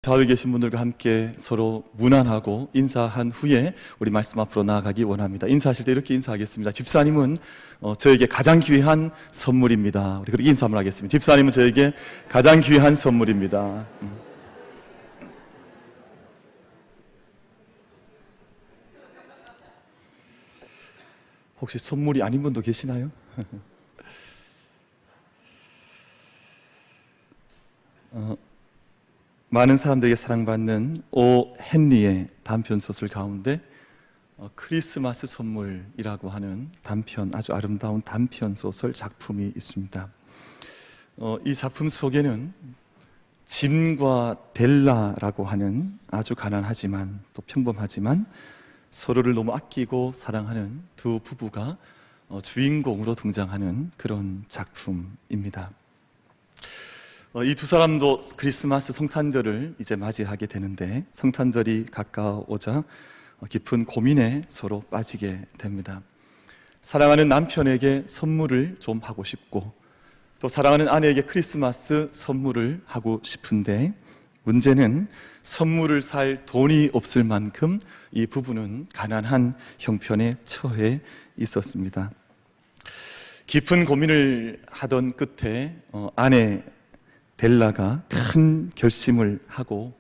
좌우에 계신 분들과 함께 서로 문안하고 인사한 후에 우리 말씀 앞으로 나아가기 원합니다. 인사하실 때 이렇게 인사하겠습니다. 집사님은 저에게 가장 귀한 선물입니다. 우리 그렇게 인사 한번 하겠습니다. 집사님은 저에게 가장 귀한 선물입니다. 혹시 선물이 아닌 분도 계시나요? 많은 사람들에게 사랑받는 오 헨리의 단편 소설 가운데 크리스마스 선물이라고 하는 단편, 아주 아름다운 단편 소설 작품이 있습니다. 이 작품 속에는 짐과 델라라고 하는 아주 가난하지만 또 평범하지만 서로를 너무 아끼고 사랑하는 두 부부가 주인공으로 등장하는 그런 작품입니다. 이 두 사람도 크리스마스 성탄절을 이제 맞이하게 되는데 성탄절이 가까워오자 깊은 고민에 서로 빠지게 됩니다. 사랑하는 남편에게 선물을 좀 하고 싶고 또 사랑하는 아내에게 크리스마스 선물을 하고 싶은데 문제는 선물을 살 돈이 없을 만큼 이 부부는 가난한 형편에 처해 있었습니다. 깊은 고민을 하던 끝에 아내 델라가 큰 결심을 하고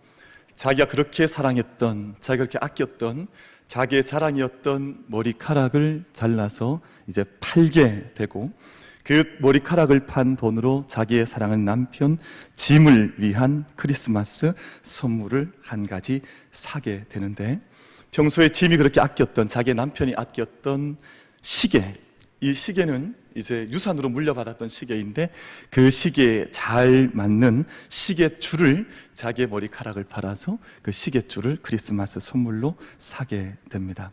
자기가 그렇게 사랑했던, 자기가 그렇게 아꼈던 자기의 자랑이었던 머리카락을 잘라서 이제 팔게 되고 그 머리카락을 판 돈으로 자기의 사랑하는 남편 짐을 위한 크리스마스 선물을 한 가지 사게 되는데 평소에 짐이 그렇게 아꼈던, 자기의 남편이 아꼈던 시계, 이 시계는 이제 유산으로 물려받았던 시계인데 그 시계에 잘 맞는 시계줄을 자기의 머리카락을 팔아서 그 시계줄을 크리스마스 선물로 사게 됩니다.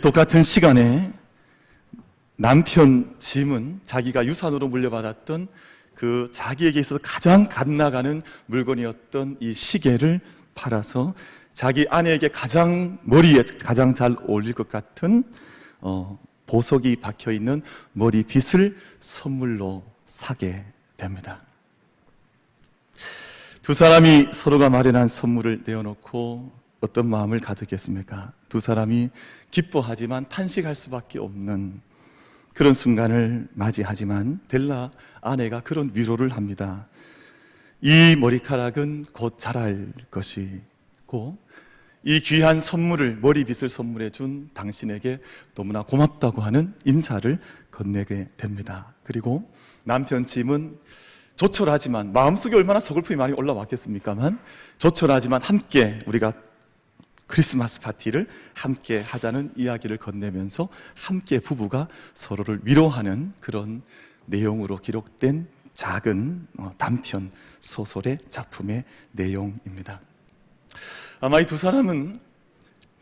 똑같은 시간에 남편 짐은 자기가 유산으로 물려받았던 그 자기에게 있어서 가장 값나가는 물건이었던 이 시계를 팔아서 자기 아내에게 머리에 가장 잘 어울릴 것 같은 보석이 박혀있는 머리빗을 선물로 사게 됩니다. 두 사람이 서로가 마련한 선물을 내어놓고 어떤 마음을 가졌겠습니까? 두 사람이 기뻐하지만 탄식할 수밖에 없는 그런 순간을 맞이하지만 델라 아내가 그런 위로를 합니다. 이 머리카락은 곧 자랄 것이고 이 귀한 선물을, 머리빗을 선물해 준 당신에게 너무나 고맙다고 하는 인사를 건네게 됩니다. 그리고 남편 짐은 조촐하지만, 마음속에 얼마나 서글픔이 많이 올라왔겠습니까만 조촐하지만 함께 우리가 크리스마스 파티를 함께 하자는 이야기를 건네면서 함께 부부가 서로를 위로하는 그런 내용으로 기록된 작은 단편 소설의 작품의 내용입니다. 아마 이 두 사람은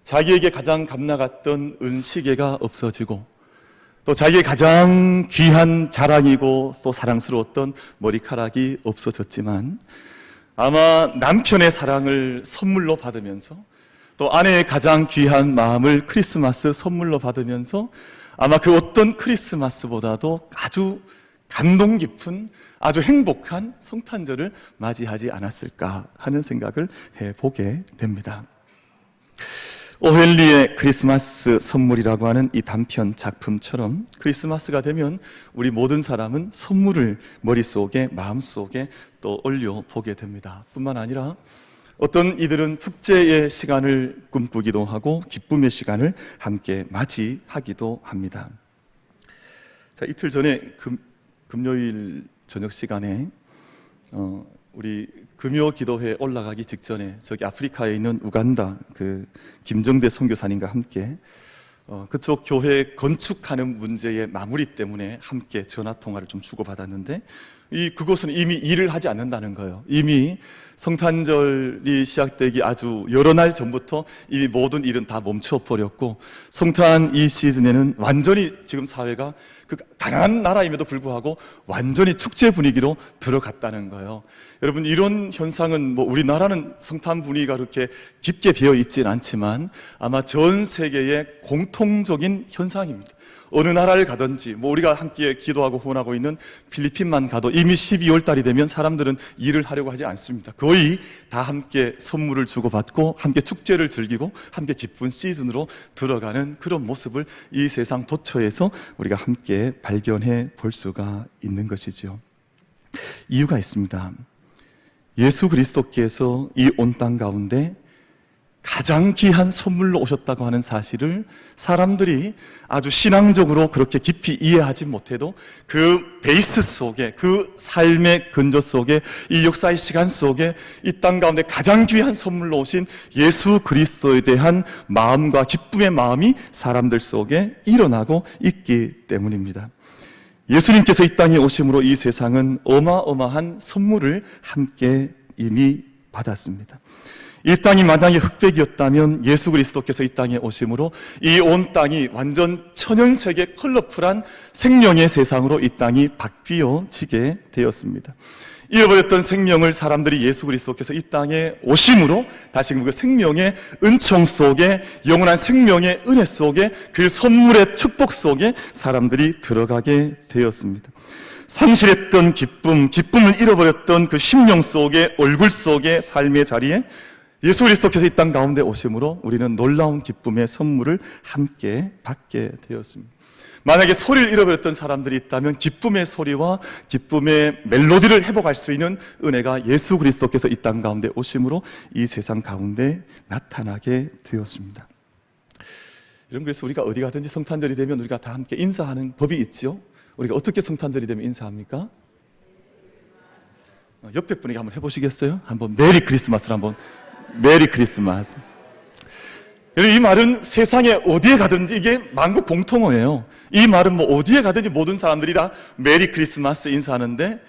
자기에게 가장 값나갔던 은시계가 없어지고 또 자기의 가장 귀한 자랑이고 또 사랑스러웠던 머리카락이 없어졌지만 아마 남편의 사랑을 선물로 받으면서 또 아내의 가장 귀한 마음을 크리스마스 선물로 받으면서 아마 그 어떤 크리스마스보다도 아주 감동 깊은 아주 행복한 성탄절을 맞이하지 않았을까 하는 생각을 해보게 됩니다. 오헨리의 크리스마스 선물이라고 하는 이 단편 작품처럼 크리스마스가 되면 우리 모든 사람은 선물을 머릿속에, 마음속에 또 올려보게 됩니다. 뿐만 아니라 어떤 이들은 축제의 시간을 꿈꾸기도 하고 기쁨의 시간을 함께 맞이하기도 합니다. 자, 이틀 전에 금요일 저녁 시간에 우리 금요 기도회에 올라가기 직전에 저기 아프리카에 있는 우간다 그 김정대 선교사님과 함께 그쪽 교회 건축하는 문제의 마무리 때문에 함께 전화 통화를 좀 주고받았는데 그곳은 이미 일을 하지 않는다는 거예요. 이미 성탄절이 시작되기 아주 여러 날 전부터 이미 모든 일은 다 멈춰버렸고 성탄 이 시즌에는 완전히 지금 사회가 그 가난한 나라임에도 불구하고 완전히 축제 분위기로 들어갔다는 거예요. 여러분, 이런 현상은 우리나라는 성탄 분위기가 그렇게 깊게 배어 있지는 않지만 아마 전 세계의 공통적인 현상입니다. 어느 나라를 가든지 우리가 함께 기도하고 후원하고 있는 필리핀만 가도 이미 12월 달이 되면 사람들은 일을 하려고 하지 않습니다. 거의 다 함께 선물을 주고받고 함께 축제를 즐기고 함께 기쁜 시즌으로 들어가는 그런 모습을 이 세상 도처에서 우리가 함께 발견해 볼 수가 있는 것이지요. 이유가 있습니다. 예수 그리스도께서 이 온 땅 가운데 가장 귀한 선물로 오셨다고 하는 사실을 사람들이 아주 신앙적으로 그렇게 깊이 이해하지 못해도 그 베이스 속에, 그 삶의 근저 속에, 이 역사의 시간 속에 이 땅 가운데 가장 귀한 선물로 오신 예수 그리스도에 대한 마음과 기쁨의 마음이 사람들 속에 일어나고 있기 때문입니다. 예수님께서 이 땅에 오심으로 이 세상은 어마어마한 선물을 함께 이미 받았습니다. 이 땅이 만약에 흑백이었다면 예수 그리스도께서 이 땅에 오심으로 이 온 땅이 완전 천연색의 컬러풀한 생명의 세상으로 이 땅이 바뀌어지게 되었습니다. 잃어버렸던 생명을 사람들이 예수 그리스도께서 이 땅에 오심으로 다시 그 생명의 은총 속에, 영원한 생명의 은혜 속에, 그 선물의 축복 속에 사람들이 들어가게 되었습니다. 상실했던 기쁨을 잃어버렸던 그 심령 속에, 얼굴 속에, 삶의 자리에 예수 그리스도께서 이 땅 가운데 오심으로 우리는 놀라운 기쁨의 선물을 함께 받게 되었습니다. 만약에 소리를 잃어버렸던 사람들이 있다면 기쁨의 소리와 기쁨의 멜로디를 회복할 수 있는 은혜가 예수 그리스도께서 이 땅 가운데 오심으로 이 세상 가운데 나타나게 되었습니다. 여러분, 그래서 우리가 어디 가든지 성탄절이 되면 우리가 다 함께 인사하는 법이 있죠. 우리가 어떻게 성탄절이 되면 인사합니까? 옆에 분에게 한번 해보시겠어요? 한번 메리 크리스마스를 한번. 메리 크리스마스. 이 말은 세상에 어디에 가든지 이게 만국 공통어예요. 이 말은 어디에 가든지 모든 사람들이 다 메리 크리스마스 인사하는데,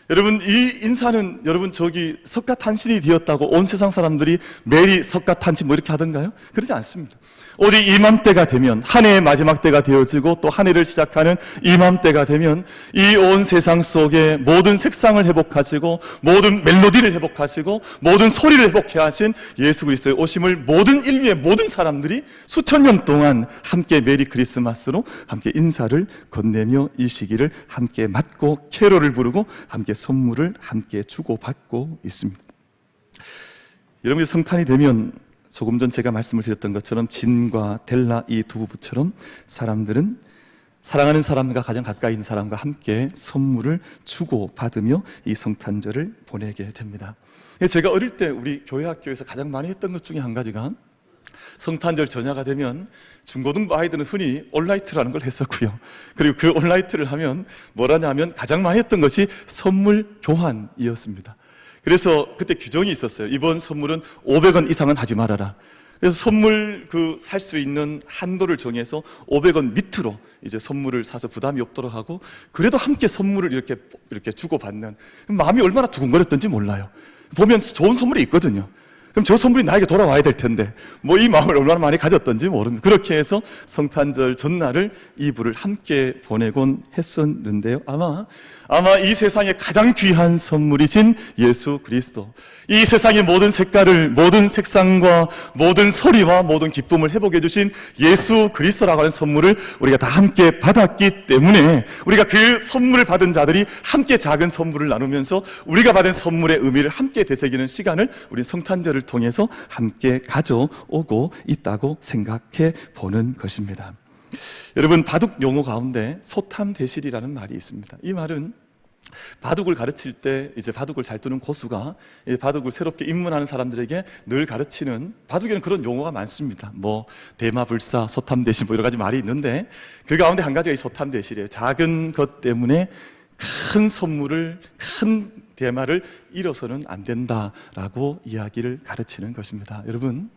여러분, 이 인사는 여러분 저기 석가탄신이 되었다고 온 세상 사람들이 메리 석가탄신 이렇게 하던가요? 그러지 않습니다. 오직 이맘때가 되면, 한 해의 마지막 때가 되어지고 또 한 해를 시작하는 이맘때가 되면 이 온 세상 속에 모든 색상을 회복하시고 모든 멜로디를 회복하시고 모든 소리를 회복해 하신 예수 그리스도의 오심을 모든 인류의 모든 사람들이 수천 년 동안 함께 메리 크리스마스로 함께 인사를 건네며 이 시기를 함께 맞고 캐롤을 부르고 함께 선물을 함께 주고받고 있습니다. 여러분이 성탄이 되면 조금 전 제가 말씀을 드렸던 것처럼 진과 델라 이 두 부부처럼 사람들은 사랑하는 사람과 가장 가까이 있는 사람과 함께 선물을 주고받으며 이 성탄절을 보내게 됩니다. 제가 어릴 때 우리 교회 학교에서 가장 많이 했던 것 중에 한 가지가 성탄절 전야가 되면 중고등부 아이들은 흔히 온라이트라는 걸 했었고요. 그리고 그 온라이트를 하면 뭐라냐 하면 가장 많이 했던 것이 선물 교환이었습니다. 그래서 그때 규정이 있었어요. 이번 선물은 500원 이상은 하지 말아라. 그래서 선물 살 수 있는 한도를 정해서 500원 밑으로 이제 선물을 사서 부담이 없도록 하고, 그래도 함께 선물을 이렇게 주고받는 마음이 얼마나 두근거렸던지 몰라요. 보면 좋은 선물이 있거든요. 그럼 저 선물이 나에게 돌아와야 될 텐데 이 마음을 얼마나 많이 가졌던지 모르는, 그렇게 해서 성탄절 전날을 이브를 함께 보내곤 했었는데요. 아마 이 세상에 가장 귀한 선물이신 예수 그리스도, 이 세상의 모든 색깔을, 모든 색상과 모든 소리와 모든 기쁨을 회복해 주신 예수 그리스도라고 하는 선물을 우리가 다 함께 받았기 때문에 우리가 그 선물을 받은 자들이 함께 작은 선물을 나누면서 우리가 받은 선물의 의미를 함께 되새기는 시간을 우리 성탄절을 통해서 함께 가져오고 있다고 생각해 보는 것입니다. 여러분, 바둑 용어 가운데 소탐대실이라는 말이 있습니다. 이 말은 바둑을 가르칠 때 이제 바둑을 잘 두는 고수가 바둑을 새롭게 입문하는 사람들에게 늘 가르치는, 바둑에는 그런 용어가 많습니다. 대마불사, 소탐대실 여러 가지 말이 있는데 그 가운데 한 가지가 이 소탐대실이에요. 작은 것 때문에 큰 선물을, 큰 대마를 잃어서는 안 된다라고 이야기를 가르치는 것입니다. 여러분,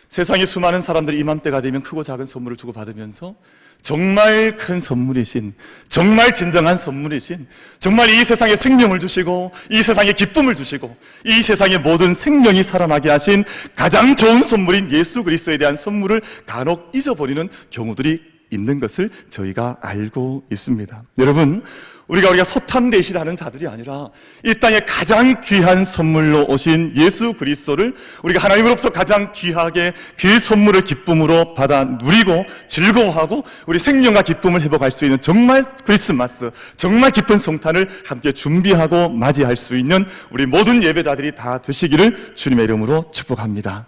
세상에 수많은 사람들이 이맘때가 되면 크고 작은 선물을 주고받으면서 정말 큰 선물이신, 정말 진정한 선물이신, 정말 이 세상에 생명을 주시고 이 세상에 기쁨을 주시고 이 세상의 모든 생명이 살아나게 하신 가장 좋은 선물인 예수 그리스도에 대한 선물을 간혹 잊어버리는 경우들이 있는 것을 저희가 알고 있습니다. 여러분, 우리가 소탐대실하는 자들이 아니라 이 땅에 가장 귀한 선물로 오신 예수 그리스도를 우리가 하나님으로부터 가장 귀하게 그 선물을 기쁨으로 받아 누리고 즐거워하고 우리 생명과 기쁨을 회복할 수 있는 정말 크리스마스, 정말 깊은 성탄을 함께 준비하고 맞이할 수 있는 우리 모든 예배자들이 다 되시기를 주님의 이름으로 축복합니다.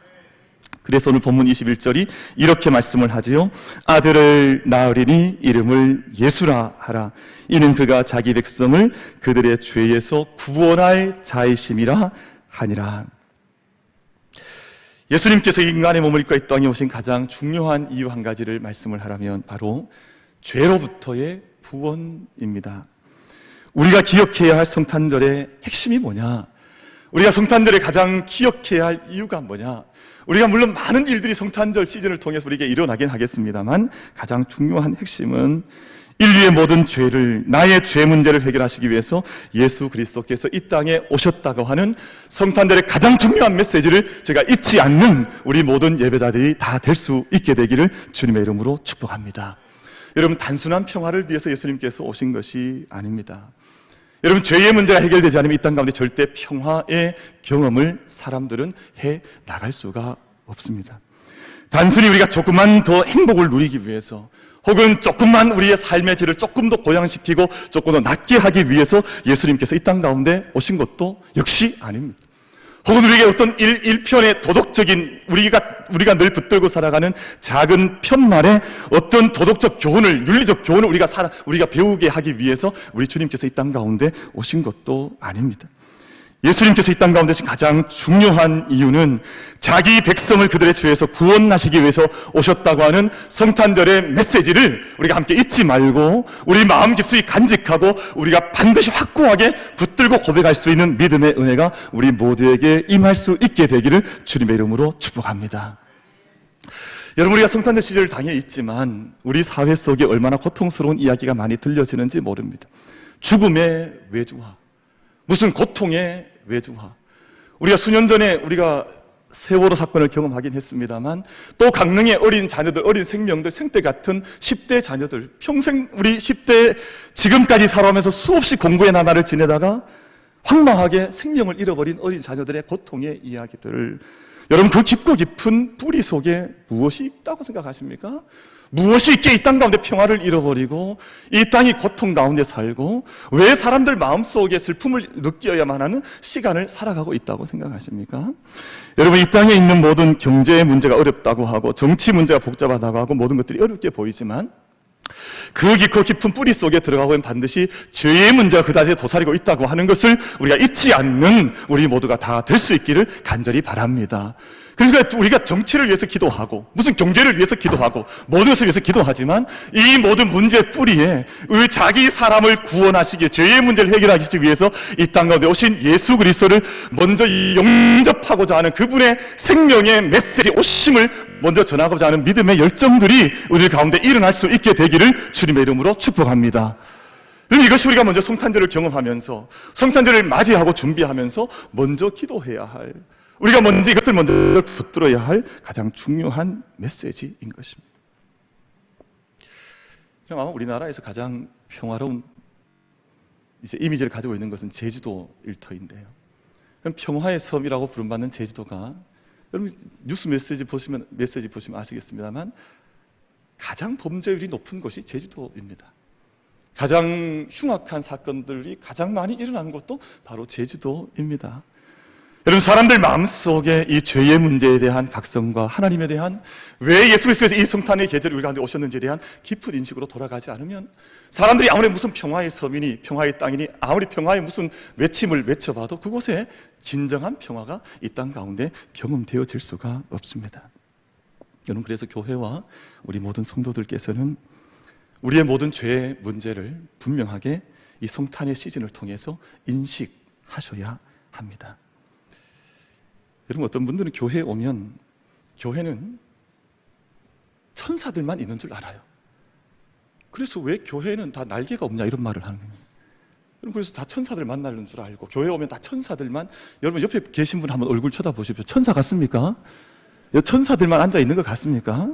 그래서 오늘 본문 21절이 이렇게 말씀을 하지요. 아들을 낳으리니 이름을 예수라 하라. 이는 그가 자기 백성을 그들의 죄에서 구원할 자이심이라 하니라. 예수님께서 인간의 몸을 입고 이 땅에 오신 가장 중요한 이유 한 가지를 말씀을 하라면 바로 죄로부터의 구원입니다. 우리가 기억해야 할 성탄절의 핵심이 뭐냐? 우리가 성탄절에 가장 기억해야 할 이유가 뭐냐? 우리가 물론 많은 일들이 성탄절 시즌을 통해서 우리에게 일어나긴 하겠습니다만 가장 중요한 핵심은 인류의 모든 죄를, 나의 죄 문제를 해결하시기 위해서 예수 그리스도께서 이 땅에 오셨다고 하는 성탄절의 가장 중요한 메시지를 제가 잊지 않는 우리 모든 예배자들이 다 될 수 있게 되기를 주님의 이름으로 축복합니다. 여러분, 단순한 평화를 위해서 예수님께서 오신 것이 아닙니다. 여러분, 죄의 문제가 해결되지 않으면 이 땅 가운데 절대 평화의 경험을 사람들은 해 나갈 수가 없습니다. 단순히 우리가 조금만 더 행복을 누리기 위해서 혹은 조금만 우리의 삶의 질을 조금 더 보양시키고 조금 더 낫게 하기 위해서 예수님께서 이 땅 가운데 오신 것도 역시 아닙니다. 혹은 우리에게 어떤 일편의 도덕적인 우리가 늘 붙들고 살아가는 작은 편만의 어떤 도덕적 교훈을, 윤리적 교훈을 우리가 배우게 하기 위해서 우리 주님께서 이 땅 가운데 오신 것도 아닙니다. 예수님께서 이 땅 가운데 오신 가장 중요한 이유는 자기 백성을 그들의 죄에서 구원하시기 위해서 오셨다고 하는 성탄절의 메시지를 우리가 함께 잊지 말고 우리 마음 깊이 간직하고 우리가 반드시 확고하게 붙들고 고백할 수 있는 믿음의 은혜가 우리 모두에게 임할 수 있게 되기를 주님의 이름으로 축복합니다. 여러분, 우리가 성탄절 시절을 당해 있지만 우리 사회 속에 얼마나 고통스러운 이야기가 많이 들려지는지 모릅니다. 죽음의 외주화, 무슨 고통의 외주화. 우리가 수년 전에 우리가 세월호 사건을 경험하긴 했습니다만 또 강릉의 어린 자녀들, 어린 생명들, 생때 같은 10대 자녀들, 평생 우리 10대 지금까지 살아오면서 수없이 공부의 나날을 지내다가 황망하게 생명을 잃어버린 어린 자녀들의 고통의 이야기들. 여러분, 그 깊고 깊은 뿌리 속에 무엇이 있다고 생각하십니까? 무엇이 있게 이 땅 가운데 평화를 잃어버리고 이 땅이 고통 가운데 살고 왜 사람들 마음속에 슬픔을 느껴야만 하는 시간을 살아가고 있다고 생각하십니까? 여러분, 이 땅에 있는 모든 경제의 문제가 어렵다고 하고 정치 문제가 복잡하다고 하고 모든 것들이 어렵게 보이지만 그 깊고 깊은 뿌리 속에 들어가면 반드시 죄의 문제가 그다지 도사리고 있다고 하는 것을 우리가 잊지 않는 우리 모두가 다 될 수 있기를 간절히 바랍니다. 그래서 우리가 정치를 위해서 기도하고 무슨 경제를 위해서 기도하고 모든 것을 위해서 기도하지만 이 모든 문제의 뿌리에 자기 사람을 구원하시기, 죄의 문제를 해결하시기 위해서 이 땅 가운데 오신 예수 그리스도를 먼저 영접하고자 하는 그분의 생명의 메시지, 오심을 먼저 전하고자 하는 믿음의 열정들이 우리 가운데 일어날 수 있게 되기를 주님의 이름으로 축복합니다. 그럼 이것이 우리가 먼저 성탄절을 경험하면서 성탄절을 맞이하고 준비하면서 먼저 기도해야 할, 우리가 먼저 이것을 먼저 붙들어야 할 가장 중요한 메시지인 것입니다. 그럼 아마 우리나라에서 가장 평화로운 이미지를 가지고 있는 것은 제주도 일터인데요. 그럼 평화의 섬이라고 부름받는 제주도가, 여러분 뉴스 메시지 보시면 아시겠습니다만 가장 범죄율이 높은 곳이 제주도입니다. 가장 흉악한 사건들이 가장 많이 일어나는 곳도 바로 제주도입니다. 여러분, 사람들 마음속에 이 죄의 문제에 대한 각성과 하나님에 대한, 왜 예수 그리스도께서 이 성탄의 계절이 우리 가운데 오셨는지에 대한 깊은 인식으로 돌아가지 않으면 사람들이 아무리 무슨 평화의 섬이니 평화의 땅이니 아무리 평화의 무슨 외침을 외쳐봐도 그곳에 진정한 평화가 이 땅 가운데 경험되어질 수가 없습니다. 여러분, 그래서 교회와 우리 모든 성도들께서는 우리의 모든 죄의 문제를 분명하게 이 성탄의 시즌을 통해서 인식하셔야 합니다. 여러분, 어떤 분들은 교회에 오면 교회는 천사들만 있는 줄 알아요. 그래서 왜 교회는 다 날개가 없냐 이런 말을 하는 거예요. 여러분, 그래서 다 천사들 만나는 줄 알고 교회에 오면 다 천사들만, 여러분 옆에 계신 분 한번 얼굴 쳐다보십시오. 천사 같습니까? 천사들만 앉아 있는 것 같습니까?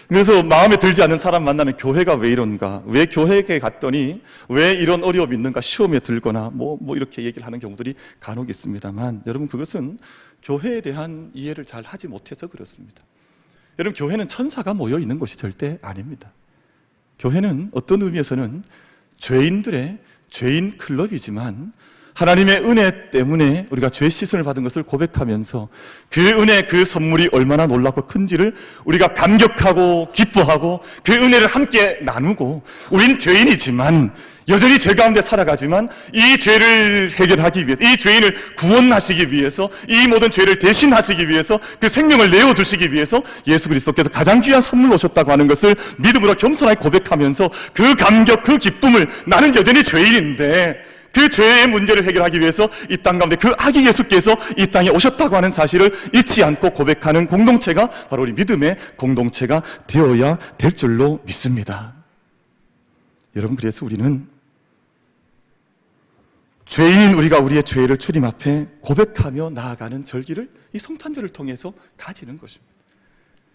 그래서 마음에 들지 않는 사람 만나면 교회가 왜 이런가? 왜 교회에 갔더니 왜 이런 어려움이 있는가? 시험에 들거나 뭐 이렇게 얘기를 하는 경우들이 간혹 있습니다만, 여러분, 그것은 교회에 대한 이해를 잘 하지 못해서 그렇습니다. 여러분, 교회는 천사가 모여 있는 곳이 절대 아닙니다. 교회는 어떤 의미에서는 죄인들의 죄인 클럽이지만, 하나님의 은혜 때문에 우리가 죄 씻음을 받은 것을 고백하면서 그 은혜, 그 선물이 얼마나 놀랍고 큰지를 우리가 감격하고 기뻐하고 그 은혜를 함께 나누고, 우린 죄인이지만 여전히 죄 가운데 살아가지만 이 죄를 해결하기 위해서, 이 죄인을 구원하시기 위해서, 이 모든 죄를 대신하시기 위해서, 그 생명을 내어주시기 위해서 예수 그리스도께서 가장 귀한 선물로 오셨다고 하는 것을 믿음으로 겸손하게 고백하면서 그 감격, 그 기쁨을, 나는 여전히 죄인인데 그 죄의 문제를 해결하기 위해서 이 땅 가운데 그 아기 예수께서 이 땅에 오셨다고 하는 사실을 잊지 않고 고백하는 공동체가 바로 우리 믿음의 공동체가 되어야 될 줄로 믿습니다. 여러분, 그래서 우리는 죄인인 우리가 우리의 죄를 주님 앞에 고백하며 나아가는 절기를 이 성탄절을 통해서 가지는 것입니다.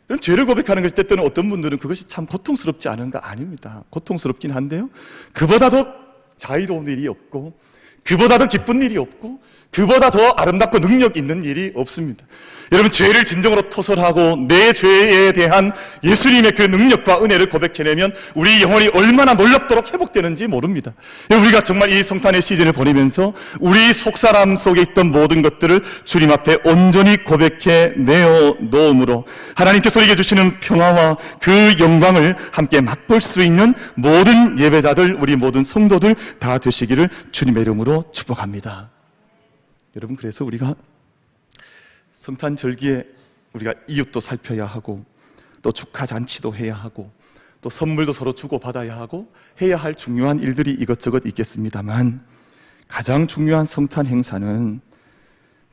그럼 죄를 고백하는 것일 때는 어떤 분들은 그것이 참 고통스럽지 않은가? 아닙니다. 고통스럽긴 한데요, 그보다 더 자유로운 일이 없고, 그보다 더 기쁜 일이 없고, 그보다 더 아름답고 능력 있는 일이 없습니다. 여러분, 죄를 진정으로 토설하고 내 죄에 대한 예수님의 그 능력과 은혜를 고백해내면 우리 영혼이 얼마나 놀랍도록 회복되는지 모릅니다. 우리가 정말 이 성탄의 시즌을 보내면서 우리 속사람 속에 있던 모든 것들을 주님 앞에 온전히 고백해 내어 놓음으로 하나님께서 우리에게 주시는 평화와 그 영광을 함께 맛볼 수 있는 모든 예배자들, 우리 모든 성도들 다 되시기를 주님의 이름으로 축복합니다. 여러분, 그래서 우리가 성탄절기에 우리가 이웃도 살펴야 하고, 또 축하잔치도 해야 하고, 또 선물도 서로 주고받아야 하고 해야 할 중요한 일들이 이것저것 있겠습니다만, 가장 중요한 성탄 행사는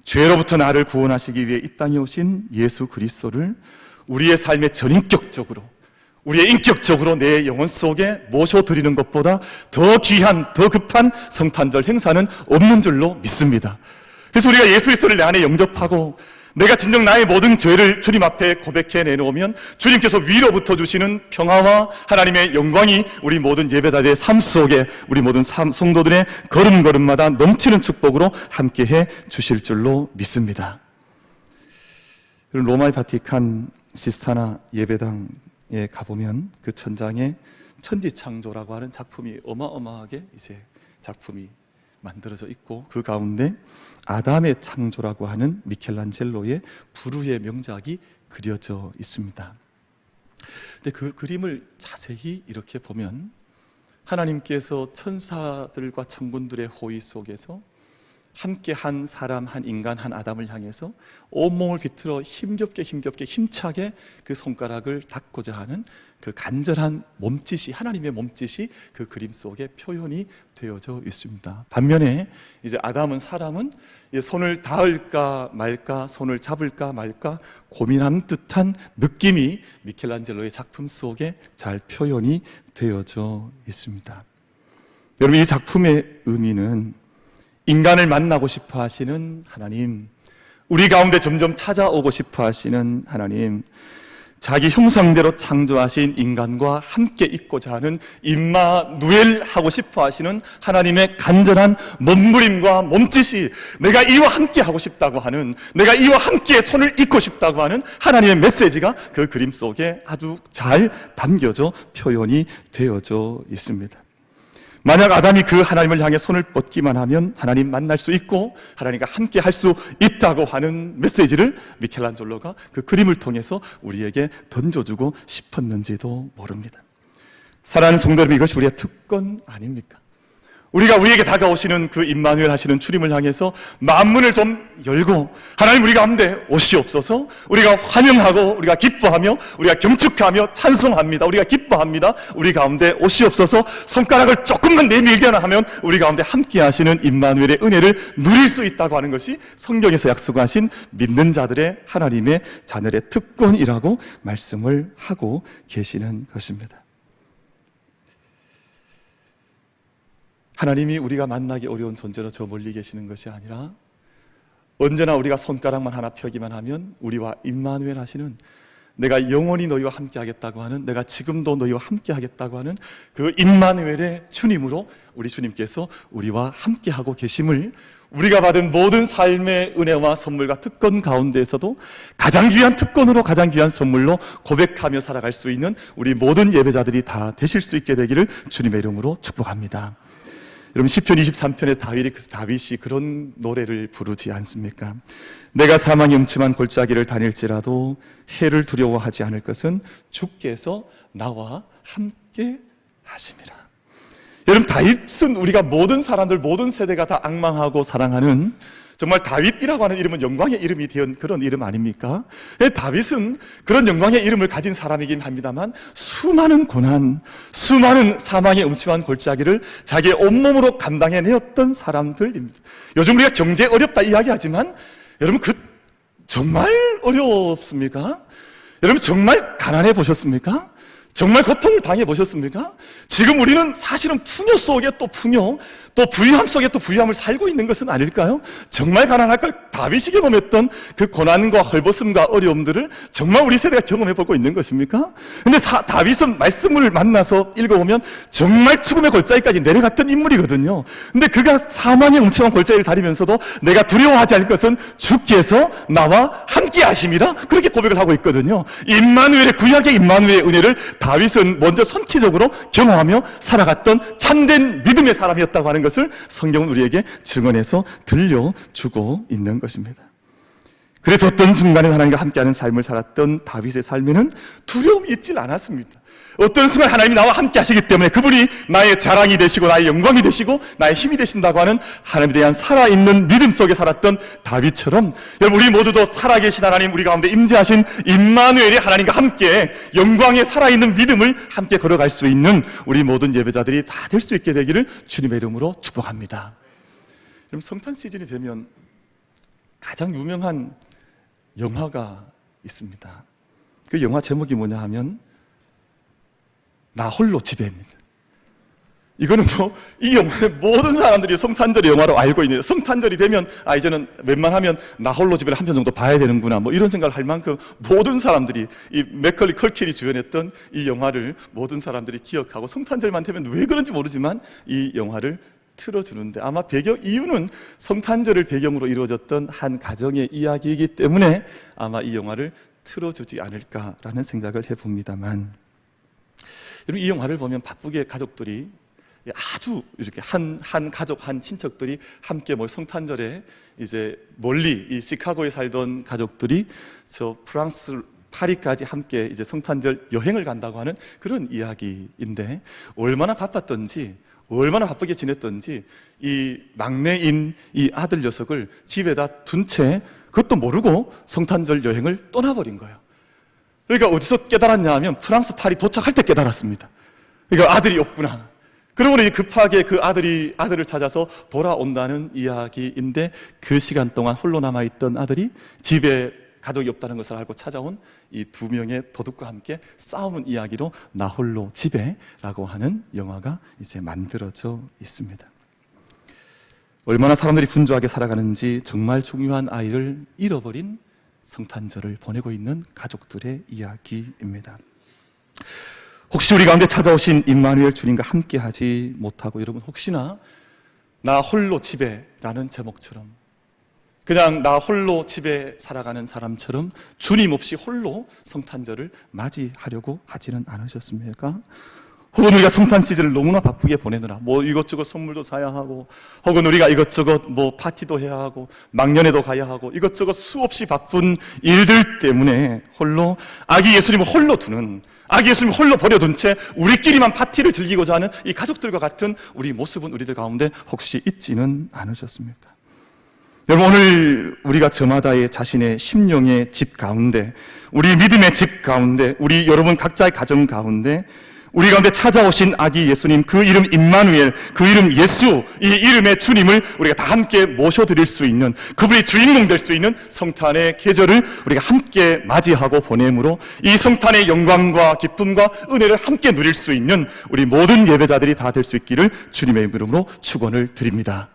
죄로부터 나를 구원하시기 위해 이 땅에 오신 예수 그리스도를 우리의 삶에 전인격적으로, 우리의 인격적으로 내 영혼 속에 모셔드리는 것보다 더 귀한, 더 급한 성탄절 행사는 없는 줄로 믿습니다. 그래서 우리가 예수 그리스도를 내 안에 영접하고 내가 진정 나의 모든 죄를 주님 앞에 고백해 내놓으면 주님께서 위로부터 주시는 평화와 하나님의 영광이 우리 모든 예배자들의 삶 속에, 우리 모든 성도들의 걸음걸음마다 넘치는 축복으로 함께해 주실 줄로 믿습니다. 로마의 바티칸 시스타나 예배당에 가보면 그 천장에 천지창조라고 하는 작품이 어마어마하게 작품이 만들어져 있고, 그 가운데 아담의 창조라고 하는 미켈란젤로의 불후의 명작이 그려져 있습니다. 근데 그 그림을 자세히 이렇게 보면 하나님께서 천사들과 천군들의 호의 속에서 함께 한 사람, 한 인간, 한 아담을 향해서 온몸을 비틀어 힘차게 그 손가락을 닦고자 하는 그 간절한 몸짓이, 하나님의 몸짓이 그 그림 속에 표현이 되어져 있습니다. 반면에 이제 아담은, 사람은 손을 닿을까 말까, 손을 잡을까 말까 고민하는 듯한 느낌이 미켈란젤로의 작품 속에 잘 표현이 되어져 있습니다. 여러분, 이 작품의 의미는 인간을 만나고 싶어 하시는 하나님, 우리 가운데 점점 찾아오고 싶어 하시는 하나님, 자기 형상대로 창조하신 인간과 함께 있고자 하는 임마누엘 하고 싶어 하시는 하나님의 간절한 몸부림과 몸짓이, 내가 이와 함께 하고 싶다고 하는, 내가 이와 함께 손을 잇고 싶다고 하는 하나님의 메시지가 그 그림 속에 아주 잘 담겨져 표현이 되어져 있습니다. 만약 아담이 그 하나님을 향해 손을 뻗기만 하면 하나님 만날 수 있고 하나님과 함께 할 수 있다고 하는 메시지를 미켈란젤로가 그 그림을 통해서 우리에게 던져주고 싶었는지도 모릅니다. 사랑하는 성도 여러분, 이것이 우리의 특권 아닙니까? 우리가 우리에게 다가오시는 그 임마누엘 하시는 주님을 향해서 만문을 좀 열고, 하나님 우리 가운데 오시옵소서, 우리가 환영하고 우리가 기뻐하며 우리가 경축하며 찬송합니다, 우리가 기뻐합니다, 우리 가운데 오시옵소서, 손가락을 조금만 내밀게나 하면 우리 가운데 함께 하시는 임마누엘의 은혜를 누릴 수 있다고 하는 것이 성경에서 약속하신 믿는 자들의, 하나님의 자녀의 특권이라고 말씀을 하고 계시는 것입니다. 하나님이 우리가 만나기 어려운 존재로 저 멀리 계시는 것이 아니라 언제나 우리가 손가락만 하나 펴기만 하면 우리와 임마누엘 하시는 내가 영원히 너희와 함께 하겠다고 하는, 내가 지금도 너희와 함께 하겠다고 하는 그 임마누엘의 주님으로 우리 주님께서 우리와 함께 하고 계심을 우리가 받은 모든 삶의 은혜와 선물과 특권 가운데에서도 가장 귀한 특권으로 가장 귀한 선물로 고백하며 살아갈 수 있는 우리 모든 예배자들이 다 되실 수 있게 되기를 주님의 이름으로 축복합니다. 여러분, 시편 23편에 다윗이 그런 노래를 부르지 않습니까? 내가 사망의 음침한 골짜기를 다닐지라도 해를 두려워하지 않을 것은 주께서 나와 함께 하심이라. 여러분, 다윗은 우리가 모든 사람들, 모든 세대가 다 앙망하고 사랑하는, 정말 다윗이라고 하는 이름은 영광의 이름이 된 그런 이름 아닙니까? 다윗은 그런 영광의 이름을 가진 사람이긴 합니다만 수많은 고난, 수많은 사망의 음침한 골짜기를 자기의 온몸으로 감당해내었던 사람들입니다. 요즘 우리가 경제 어렵다 이야기하지만 여러분, 정말 어렵습니까? 여러분, 정말 가난해 보셨습니까? 정말 고통을 당해 보셨습니까? 지금 우리는 사실은 풍요 속에 또 풍요, 또 부유함 속에 또 부유함을 살고 있는 것은 아닐까요? 정말 가난할까요? 다윗이 경험했던 그 고난과 헐벗음과 어려움들을 정말 우리 세대가 경험해 보고 있는 것입니까? 근데 다윗은 말씀을 만나서 읽어보면 정말 죽음의 골짜기까지 내려갔던 인물이거든요. 근데 그가 사망의 음침한 골짜기를 다니면서도 내가 두려워하지 않을 것은 주께서 나와 함께 하심이라, 그렇게 고백을 하고 있거든요. 임마누엘의, 구약의 임마누엘의 은혜를 다윗은 먼저 선체적으로 경험하며 살아갔던 참된 믿음의 사람이었다고 하는 것을 성경은 우리에게 증언해서 들려주고 있는 것입니다. 그래서 어떤 순간에 하나님과 함께하는 삶을 살았던 다윗의 삶에는 두려움이 있질 않았습니다. 어떤 순간 하나님이 나와 함께 하시기 때문에 그분이 나의 자랑이 되시고 나의 영광이 되시고 나의 힘이 되신다고 하는 하나님에 대한 살아있는 믿음 속에 살았던 다윗처럼, 여러분, 우리 모두도 살아계신 하나님, 우리 가운데 임재하신 임마누엘이 하나님과 함께 영광의 살아있는 믿음을 함께 걸어갈 수 있는 우리 모든 예배자들이 다 될 수 있게 되기를 주님의 이름으로 축복합니다. 여러분, 성탄 시즌이 되면 가장 유명한 영화가 있습니다. 그 영화 제목이 뭐냐 하면 나 홀로 집에입니다. 이거는 이 영화는 모든 사람들이 성탄절의 영화로 알고 있는데, 성탄절이 되면 이제는 웬만하면 나 홀로 집에를 한 편 정도 봐야 되는구나, 이런 생각을 할 만큼 모든 사람들이 이 맥컬리 컬킨이 주연했던 이 영화를 모든 사람들이 기억하고 성탄절만 되면 왜 그런지 모르지만 이 영화를 틀어주는데, 아마 이유는 성탄절을 배경으로 이루어졌던 한 가정의 이야기이기 때문에 아마 이 영화를 틀어주지 않을까라는 생각을 해봅니다만, 여러분, 이 영화를 보면 바쁘게 가족들이 아주 이렇게 한 가족, 한 친척들이 함께 성탄절에 이제 멀리 이 시카고에 살던 가족들이 저 프랑스 파리까지 함께 이제 성탄절 여행을 간다고 하는 그런 이야기인데, 얼마나 바빴던지, 얼마나 바쁘게 지냈던지 이 막내인 이 아들 녀석을 집에다 둔 채 그것도 모르고 성탄절 여행을 떠나버린 거예요. 그러니까 어디서 깨달았냐 하면 프랑스 파리 도착할 때 깨달았습니다. 그러니까 아들이 없구나. 그러고 급하게 그 아들을 찾아서 돌아온다는 이야기인데, 그 시간 동안 홀로 남아있던 아들이 집에 가족이 없다는 것을 알고 찾아온 이 두 명의 도둑과 함께 싸우는 이야기로 나 홀로 집에라고 하는 영화가 이제 만들어져 있습니다. 얼마나 사람들이 분주하게 살아가는지, 정말 중요한 아이를 잃어버린 성탄절을 보내고 있는 가족들의 이야기입니다. 혹시 우리 가운데 찾아오신 임마누엘 주님과 함께 하지 못하고, 여러분 혹시나 나 홀로 집에라는 제목처럼 그냥 나 홀로 집에 살아가는 사람처럼 주님 없이 홀로 성탄절을 맞이하려고 하지는 않으셨습니까? 혹은 우리가 성탄 시즌을 너무나 바쁘게 보내느라 이것저것 선물도 사야 하고, 혹은 우리가 이것저것 파티도 해야 하고, 망년에도 가야 하고, 이것저것 수없이 바쁜 일들 때문에 홀로 아기 예수님을 홀로 두는, 아기 예수님을 홀로 버려둔 채 우리끼리만 파티를 즐기고자 하는 이 가족들과 같은 우리 모습은 우리들 가운데 혹시 있지는 않으셨습니까? 여러분, 오늘 우리가 저마다의 자신의 심령의 집 가운데, 우리 믿음의 집 가운데, 우리 여러분 각자의 가정 가운데 우리 가운데 찾아오신 아기 예수님, 그 이름 임마누엘, 그 이름 예수, 이 이름의 주님을 우리가 다 함께 모셔드릴 수 있는, 그분이 주인공 될 수 있는 성탄의 계절을 우리가 함께 맞이하고 보내므로 이 성탄의 영광과 기쁨과 은혜를 함께 누릴 수 있는 우리 모든 예배자들이 다 될 수 있기를 주님의 이름으로 축원을 드립니다.